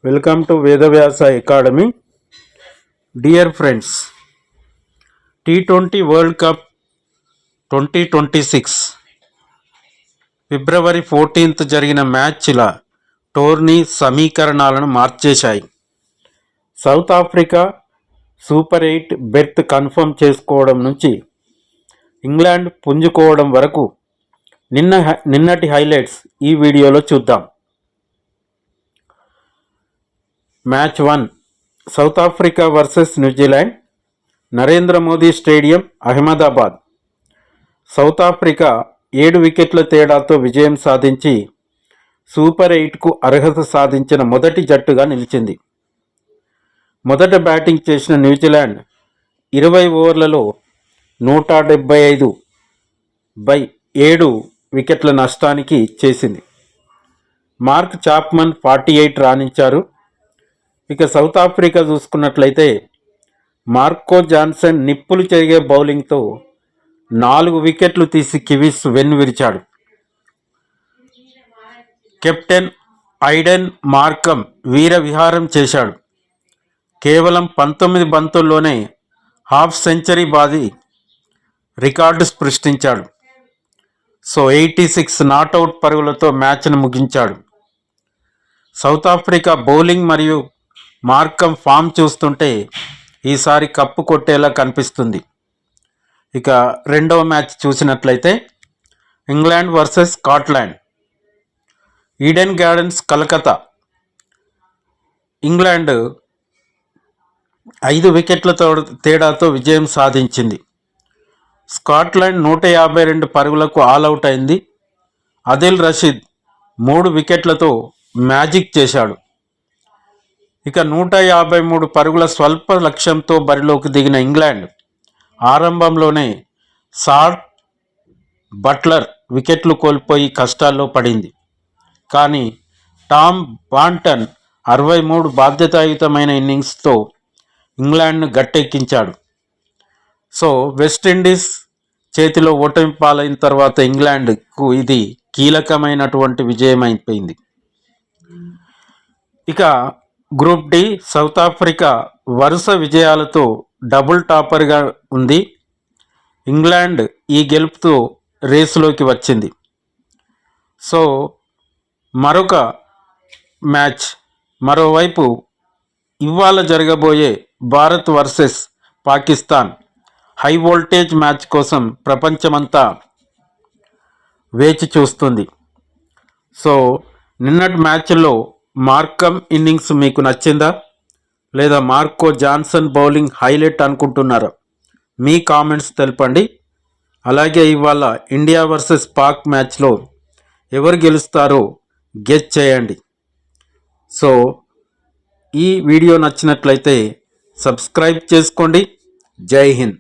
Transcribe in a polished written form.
Welcome to Vedavyasa academy. Dear friends, T20 world cup 2026 ఫిబ్రవరి 14th జరిగిన మ్యాచ్ల టోర్నీ సమీకరణాలను మార్చేశాయి. South Africa super 8 berth confirm చేసుకోవడం నుంచి ఇంగ్లాండ్ పుంజుకోవడం వరకు నిన్నటి హైలైట్స్ ఈ వీడియోలో చూద్దాం. Match 1 south Africa versus New Zealand, Narendra Modi stadium, Ahmedabad. South Africa 7 వికెట్ల తేడాతో విజయం సాధించి సూపర్ 8కు అర్హత సాధించిన మొదటి జట్టుగా నిలిచింది. మొదట బ్యాటింగ్ చేసిన న్యూజిలాండ్ 20 ఓవర్లలో 175/7 వికెట్ల నష్టానికి చేసింది. మార్క్ చాప్మన్ 48 రాణించారు. ఇక సౌత్ ఆఫ్రికా చూసుకున్నట్లయితే మార్కో జాన్సన్ నిప్పులు చెరిగే బౌలింగ్తో 4 వికెట్లు తీసి కివీస్ వెన్నువిరిచాడు. కెప్టెన్ ఐడెన్ మార్కమ్ వీర విహారం చేశాడు. కేవలం 19 బంతుల్లోనే హాఫ్ సెంచరీ బాది రికార్డు సృష్టించాడు. 86 నాట్అవుట్ పరుగులతో మ్యాచ్ను ముగించాడు. సౌత్ ఆఫ్రికా బౌలింగ్ మరియు మార్కమ్ ఫామ్ చూస్తుంటే ఈసారి కప్పు కొట్టేలా కనిపిస్తుంది. ఇక రెండవ మ్యాచ్ చూసినట్లయితే England versus Scotland, Eden gardens, Calcutta. England 5 వికెట్ల తేడాతో విజయం సాధించింది. స్కాట్లాండ్ 152 పరుగులకు ఆల్అవుట్ అయింది. అదిల్ రషీద్ 3 వికెట్లతో మ్యాజిక్ చేశాడు. ఇక 153 పరుగుల స్వల్ప లక్ష్యంతో బరిలోకి దిగిన ఇంగ్లాండ్ ఆరంభంలోనే సాల్ట్, బట్లర్ వికెట్లు కోల్పోయి కష్టాల్లో పడింది. కానీ టామ్ బాంటన్ 63 బాధ్యతాయుతమైన ఇన్నింగ్స్తో ఇంగ్లాండ్ను గట్టెక్కించాడు. వెస్టిండీస్ చేతిలో ఓటమి పాలైన తర్వాత ఇంగ్లాండ్కు ఇది కీలకమైనటువంటి విజయం అయిపోయింది. ఇక గ్రూప్ డి, సౌత్ ఆఫ్రికా వరుస విజయాలతో డబుల్ టాపర్గా ఉంది. ఇంగ్లాండ్ ఈ గెలుపుతో రేసులోకి వచ్చింది. మరొక మ్యాచ్, మరోవైపు ఇవాళ జరగబోయే Bharat versus Pakistan high voltage match కోసం ప్రపంచమంతా వేచి చూస్తుంది. నిన్నటి మ్యాచ్లో మార్కమ్ ఇన్నింగ్స్ మీకు నచ్చిందా, లేదా మార్కో జాన్సన్ బౌలింగ్ హైలైట్ అనుకుంటున్నారా? మీ కామెంట్స్ తెలపండి. అలాగే ఇవాళ ఇండియా వర్సెస్ పాక్ మ్యాచ్లో ఎవరు గెలుస్తారో గెస్ చేయండి. ఈ వీడియో నచ్చినట్లయితే సబ్స్క్రైబ్ చేసుకోండి. జై హింద్.